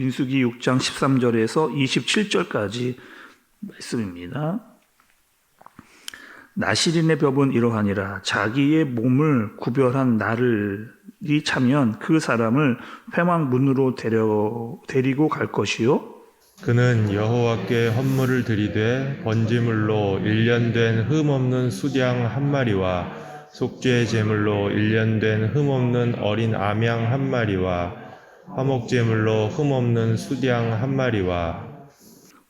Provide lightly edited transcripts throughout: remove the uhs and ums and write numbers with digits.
민수기 6장 13절에서 27절까지 말씀입니다. 나실인의 법은 이러하니라. 자기의 몸을 구별한 날이 차면 그 사람을 회막문으로 데리고 갈 것이요. 그는 여호와께 헌물을 드리되 번제물로 1년 된 흠없는 수양 한 마리와 속죄 제물로 1년 된 흠없는 어린 암양 한 마리와 화목 제물로 흠없는 수양 한 마리와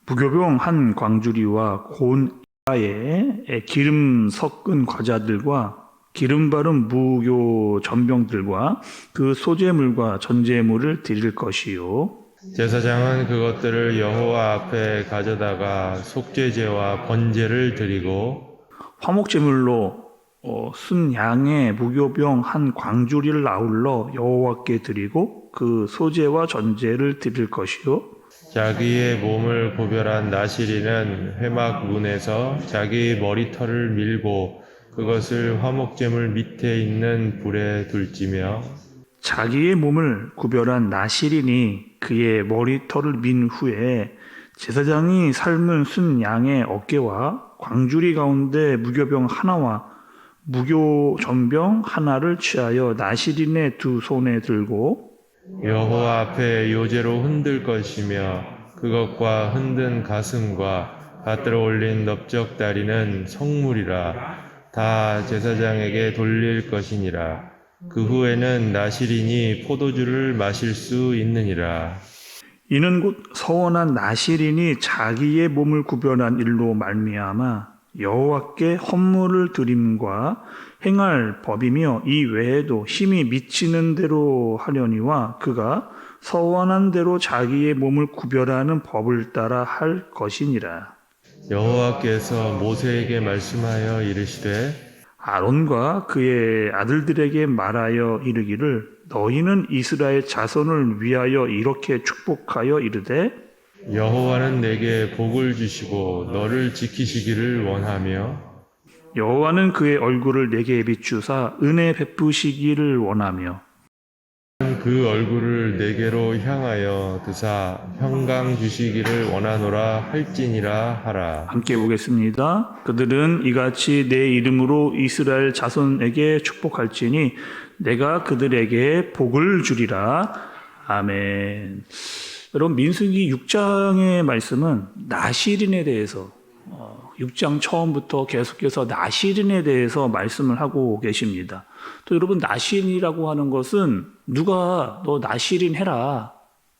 무교병 한 광주리와 고운 에 기름 섞은 과자들과 기름 바른 무교 전병들과 그 소제물과 전제물을 드릴 것이요. 제사장은 그것들을 여호와 앞에 가져다가 속죄제와 번제를 드리고 화목제물로 순 양의 무교병 한 광주리를 아울러 여호와께 드리고 그 소제와 전제를 드릴 것이요. 자기의 몸을 구별한 나시리는 회막 문에서 자기 머리털을 밀고 그것을 화목제물 밑에 있는 불에 둘지며 자기의 몸을 구별한 나실인이 그의 머리털을 민 후에 제사장이 삶은 순 양의 어깨와 광주리 가운데 무교병 하나와 무교 전병 하나를 취하여 나실인의 두 손에 들고 여호와 앞에 요제로 흔들 것이며 그것과 흔든 가슴과 밭들어 올린 넓적 다리는 성물이라 다 제사장에게 돌릴 것이니라. 그 후에는 나실인이 포도주를 마실 수 있느니라. 이는 곧 서원한 나실인이 자기의 몸을 구별한 일로 말미암아 여호와께 헌물을 드림과 행할 법이며 이 외에도 힘이 미치는 대로 하려니와 그가 서원한 대로 자기의 몸을 구별하는 법을 따라 할 것이니라. 여호와께서 모세에게 말씀하여 이르시되 아론과 그의 아들들에게 말하여 이르기를 너희는 이스라엘 자손을 위하여 이렇게 축복하여 이르되 여호와는 내게 복을 주시고 너를 지키시기를 원하며 여호와는 그의 얼굴을 내게 비추사 은혜 베푸시기를 원하며 그 얼굴을 내게로 향하여 드사 평강 주시기를 원하노라 할지니라 하라. 함께 보겠습니다. 그들은 이같이 내 이름으로 이스라엘 자손에게 축복할지니 내가 그들에게 복을 주리라. 아멘. 여러분 민수기 6장의 말씀은 나실인에 대해서 6장 처음부터 계속해서 나실인에 대해서 말씀을 하고 계십니다. 또 여러분 나실인이라고 하는 것은 누가 너 나실인 해라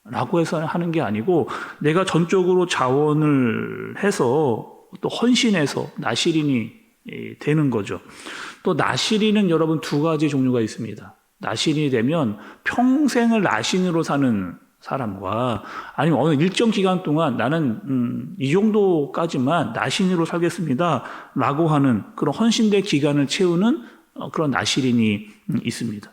라고 해서 하는 게 아니고 내가 전적으로 자원을 해서 또 헌신해서 나실인이 되는 거죠. 또 나실인은 여러분 두 가지 종류가 있습니다. 나실인이 되면 평생을 나신으로 사는 사람과 아니면 어느 일정 기간 동안 나는 이 정도까지만 나신으로 살겠습니다 라고 하는 그런 헌신된 기간을 채우는 그런 나실인이 있습니다.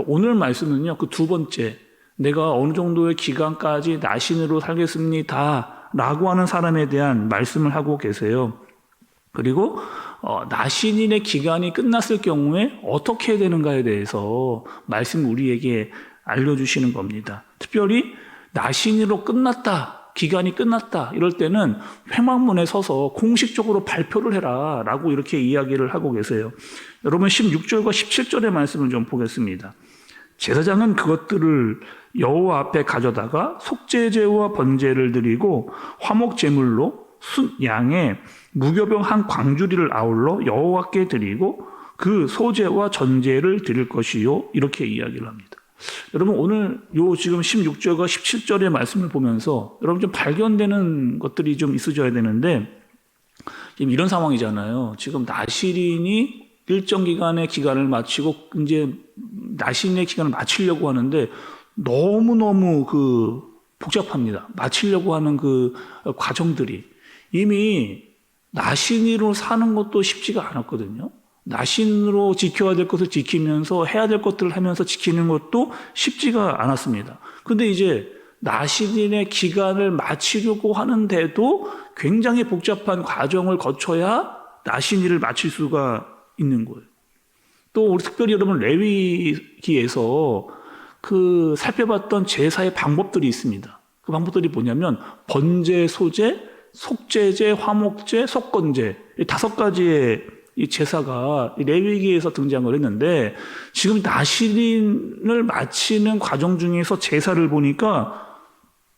오늘 말씀은요, 그 두 번째, 내가 어느 정도의 기간까지 나신으로 살겠습니다 라고 하는 사람에 대한 말씀을 하고 계세요. 그리고 나신인의 기간이 끝났을 경우에 어떻게 해야 되는가에 대해서 말씀 우리에게 알려주시는 겁니다. 특별히 나신으로 끝났다, 기간이 끝났다 이럴 때는 회막문에 서서 공식적으로 발표를 해라 라고 이렇게 이야기를 하고 계세요. 여러분 16절과 17절의 말씀을 좀 보겠습니다. 제사장은 그것들을 여호와 앞에 가져다가 속죄제와 번제를 드리고 화목제물로 순 양의 무교병 한 광주리를 아울러 여호와께 드리고 그 소제와 전제를 드릴 것이요 이렇게 이야기를 합니다. 여러분 오늘 요 지금 16절과 17절의 말씀을 보면서 여러분 좀 발견되는 것들이 좀 있어져야 되는데 지금 이런 상황이잖아요. 지금 나실인이 일정 기간의 기간을 마치고 이제 나신의 기간을 마치려고 하는데 너무너무 복잡합니다. 마치려고 하는 그 과정들이 이미 나신으로 사는 것도 쉽지가 않았거든요. 나신으로 지켜야 될 것을 지키면서 해야 될 것들을 하면서 지키는 것도 쉽지가 않았습니다. 근데 이제 나신의 기간을 마치려고 하는데도 굉장히 복잡한 과정을 거쳐야 나신일을 마칠 수가 있는 거예요. 또 우리 특별히 여러분 레위기에서 살펴봤던 제사의 방법들이 있습니다. 그 방법들이 뭐냐면 번제, 소제, 속제제, 화목제, 속건제 이 5가지의 이 제사가 레위기에서 등장을 했는데 지금 나실인을 마치는 과정 중에서 제사를 보니까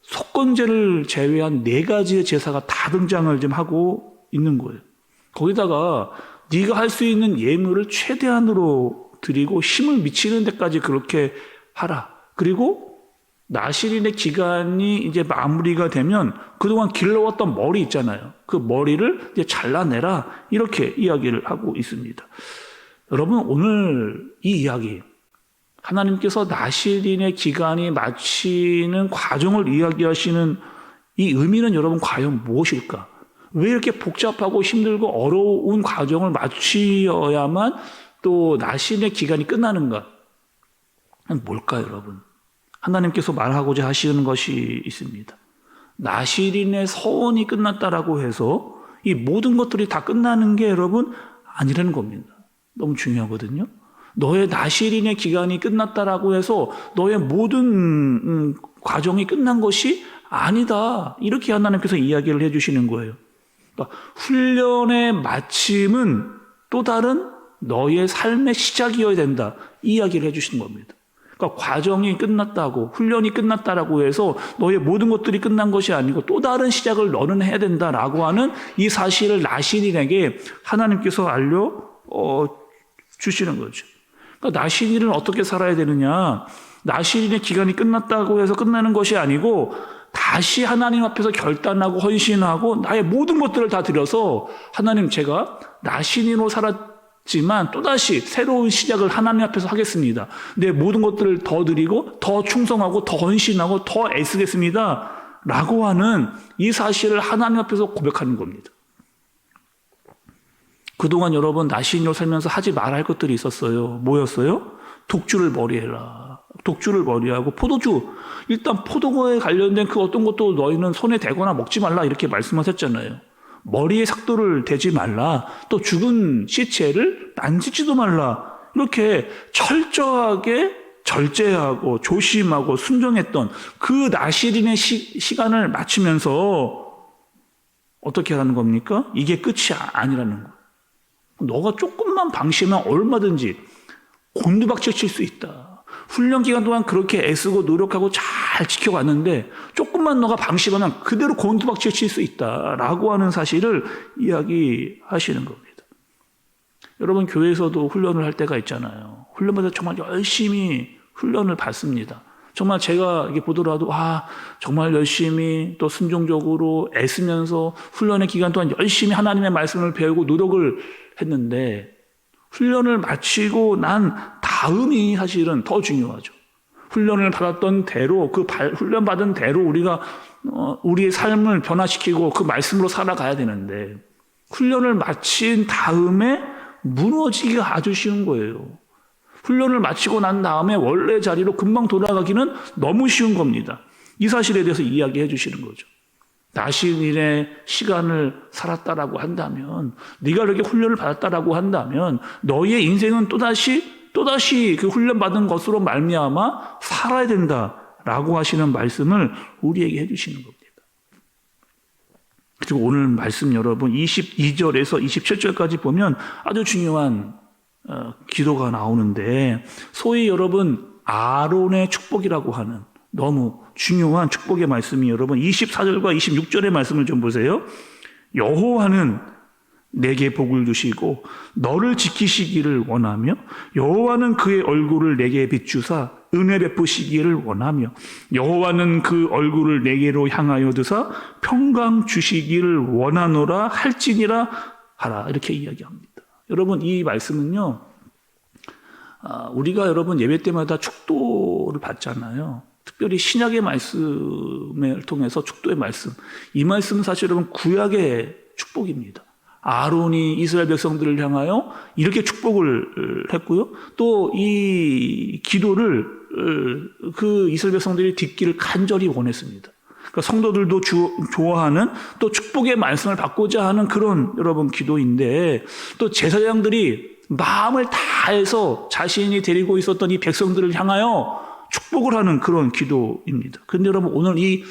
속건제를 제외한 4가지의 제사가 다 등장을 좀 하고 있는 거예요. 거기다가 네가 할 수 있는 예물을 최대한으로 드리고 힘을 미치는 데까지 그렇게 하라. 그리고 나실인의 기간이 이제 마무리가 되면 그동안 길러왔던 머리 있잖아요. 그 머리를 이제 잘라내라. 이렇게 이야기를 하고 있습니다. 여러분, 오늘 이 이야기, 하나님께서 나실인의 기간이 마치는 과정을 이야기하시는 이 의미는 여러분 과연 무엇일까? 왜 이렇게 복잡하고 힘들고 어려운 과정을 마치어야만 또 나실인의 기간이 끝나는가? 뭘까요, 여러분? 하나님께서 말하고자 하시는 것이 있습니다. 나실인의 서원이 끝났다라고 해서 이 모든 것들이 다 끝나는 게 여러분 아니라는 겁니다. 너무 중요하거든요. 너의 나실인의 기간이 끝났다라고 해서 너의 모든 과정이 끝난 것이 아니다. 이렇게 하나님께서 이야기를 해주시는 거예요. 그러니까 훈련의 마침은 또 다른 너의 삶의 시작이어야 된다. 이 이야기를 해주시는 겁니다. 그러니까 과정이 끝났다고, 훈련이 끝났다라고 해서 너의 모든 것들이 끝난 것이 아니고 또 다른 시작을 너는 해야 된다라고 하는 이 사실을 나실인에게 하나님께서 주시는 거죠. 그러니까 나실인은 어떻게 살아야 되느냐? 나실인의 기간이 끝났다고 해서 끝나는 것이 아니고 다시 하나님 앞에서 결단하고 헌신하고 나의 모든 것들을 다 드려서 하나님, 제가 나실인으로 살았지만 또다시 새로운 시작을 하나님 앞에서 하겠습니다. 내 모든 것들을 더 드리고 더 충성하고 더 헌신하고 더 애쓰겠습니다. 라고 하는 이 사실을 하나님 앞에서 고백하는 겁니다. 그동안 여러분 나실인으로 살면서 하지 말아야 할 것들이 있었어요. 뭐였어요? 독주를 머리해라. 독주를 머리하고 포도주, 일단 포도에 관련된 그 어떤 것도 너희는 손에 대거나 먹지 말라 이렇게 말씀하셨잖아요. 머리에 삭도를 대지 말라. 또 죽은 시체를 만지지도 말라. 이렇게 철저하게 절제하고 조심하고 순종했던 그 나실인의 시간을 마치면서 어떻게 하라는 겁니까? 이게 끝이 아니라는 거예요. 너가 조금만 방심하면 얼마든지 곤두박질 칠 수 있다. 훈련 기간 동안 그렇게 애쓰고 노력하고 잘 지켜왔는데 조금만 너가 방심하면 그대로 곤두박질 칠 수 있다라고 하는 사실을 이야기하시는 겁니다. 여러분, 교회에서도 훈련을 할 때가 있잖아요. 훈련받아 정말 열심히 훈련을 받습니다. 정말 제가 이게 보더라도 정말 열심히 또 순종적으로 애쓰면서 훈련의 기간 동안 열심히 하나님의 말씀을 배우고 노력을 했는데 훈련을 마치고 난 다음이 사실은 더 중요하죠. 훈련을 받았던 대로 훈련받은 대로 우리가 우리의 삶을 변화시키고 그 말씀으로 살아가야 되는데 훈련을 마친 다음에 무너지기가 아주 쉬운 거예요. 훈련을 마치고 난 다음에 원래 자리로 금방 돌아가기는 너무 쉬운 겁니다. 이 사실에 대해서 이야기해 주시는 거죠. 나실인의 시간을 살았다라고 한다면, 네가 이렇게 훈련을 받았다라고 한다면 너희의 인생은 또다시 그 훈련받은 것으로 말미암아 살아야 된다라고 하시는 말씀을 우리에게 해주시는 겁니다. 그리고 오늘 말씀 여러분 22절에서 27절까지 보면 아주 중요한 기도가 나오는데, 소위 여러분 아론의 축복이라고 하는 너무 중요한 축복의 말씀이 여러분 24절과 26절의 말씀을 좀 보세요. 여호와는 내게 복을 주시고 너를 지키시기를 원하며, 여호와는 그의 얼굴을 내게 비추사 은혜 베푸시기를 원하며, 여호와는 그 얼굴을 내게로 향하여 드사 평강 주시기를 원하노라 할지니라 하라. 이렇게 이야기합니다. 여러분, 이 말씀은요, 우리가 여러분 예배 때마다 축도를 받잖아요. 특별히 신약의 말씀을 통해서 축도의 말씀, 이 말씀은 사실 여러분 구약의 축복입니다. 아론이 이스라엘 백성들을 향하여 이렇게 축복을 했고요. 또 이 기도를 그 이스라엘 백성들이 듣기를 간절히 원했습니다. 그러니까 성도들도 좋아하는 또 축복의 말씀을 받고자 하는 그런 여러분 기도인데, 또 제사장들이 마음을 다해서 자신이 데리고 있었던 이 백성들을 향하여 축복을 하는 그런 기도입니다. 그런데 여러분, 오늘 이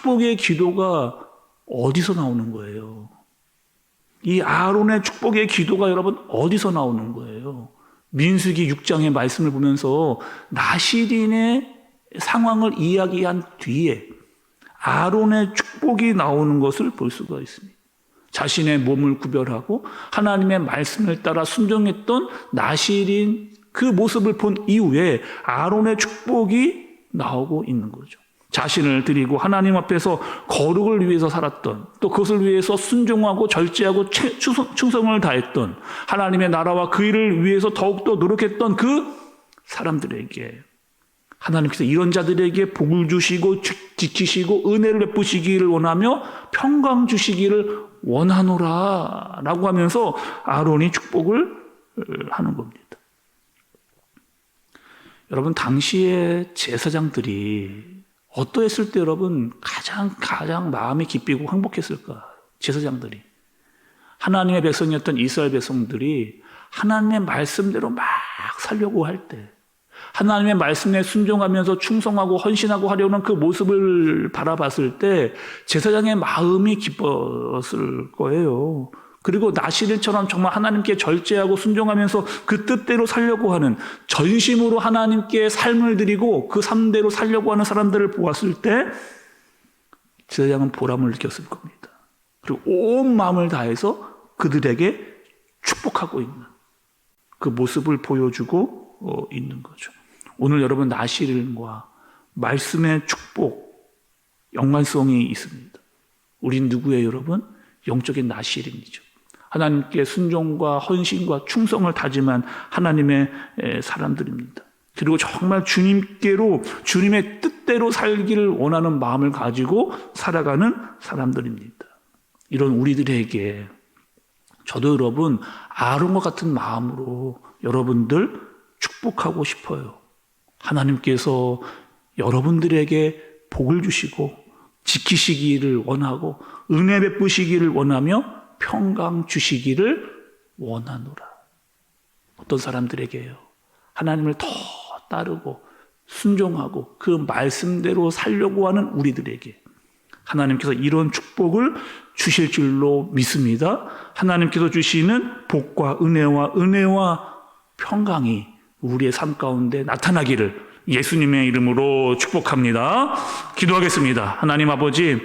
축복의 기도가 어디서 나오는 거예요? 이 아론의 축복의 기도가 여러분 어디서 나오는 거예요? 민수기 6장의 말씀을 보면서 나시린의 상황을 이야기한 뒤에 아론의 축복이 나오는 것을 볼 수가 있습니다. 자신의 몸을 구별하고 하나님의 말씀을 따라 순종했던 나시린 그 모습을 본 이후에 아론의 축복이 나오고 있는 거죠. 자신을 드리고 하나님 앞에서 거룩을 위해서 살았던, 또 그것을 위해서 순종하고 절제하고 충성을 다했던, 하나님의 나라와 그 일을 위해서 더욱더 노력했던 그 사람들에게 하나님께서 이런 자들에게 복을 주시고 지키시고 은혜를 베푸시기를 원하며 평강 주시기를 원하노라 라고 하면서 아론이 축복을 하는 겁니다. 여러분, 당시의 제사장들이 어떠했을 때 여러분 가장 마음이 기쁘고 행복했을까? 제사장들이, 하나님의 백성이었던 이스라엘 백성들이 하나님의 말씀대로 막 살려고 할 때, 하나님의 말씀에 순종하면서 충성하고 헌신하고 하려는 그 모습을 바라봤을 때 제사장의 마음이 기뻤을 거예요. 그리고 나시린처럼 정말 하나님께 절제하고 순종하면서 그 뜻대로 살려고 하는, 전심으로 하나님께 삶을 드리고 그 삶대로 살려고 하는 사람들을 보았을 때 제사장은 보람을 느꼈을 겁니다. 그리고 온 마음을 다해서 그들에게 축복하고 있는 그 모습을 보여주고 있는 거죠. 오늘 여러분, 나시린과 말씀의 축복, 연관성이 있습니다. 우린 누구예요, 여러분? 영적인 나시린이죠. 하나님께 순종과 헌신과 충성을 다짐한 하나님의 사람들입니다. 그리고 정말 주님께로, 주님의 뜻대로 살기를 원하는 마음을 가지고 살아가는 사람들입니다. 이런 우리들에게 저도 여러분 아론과 같은 마음으로 여러분들 축복하고 싶어요. 하나님께서 여러분들에게 복을 주시고 지키시기를 원하고 은혜 베푸시기를 원하며 평강 주시기를 원하노라. 어떤 사람들에게요? 하나님을 더 따르고 순종하고 그 말씀대로 살려고 하는 우리들에게 하나님께서 이런 축복을 주실 줄로 믿습니다. 하나님께서 주시는 복과 은혜와 평강이 우리의 삶 가운데 나타나기를 예수님의 이름으로 축복합니다. 기도하겠습니다. 하나님 아버지,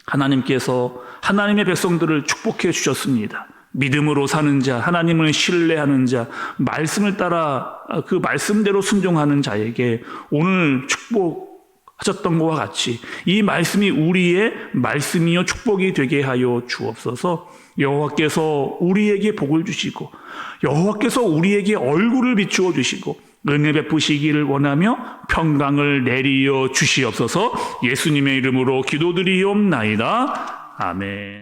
하나님께서 하나님의 백성들을 축복해 주셨습니다. 믿음으로 사는 자, 하나님을 신뢰하는 자, 말씀을 따라 그 말씀대로 순종하는 자에게 오늘 축복하셨던 것과 같이 이 말씀이 우리의 말씀이요 축복이 되게 하여 주옵소서. 여호와께서 우리에게 복을 주시고 여호와께서 우리에게 얼굴을 비추어 주시고 은혜 베푸시기를 원하며 평강을 내리어 주시옵소서. 예수님의 이름으로 기도드리옵나이다. 아멘.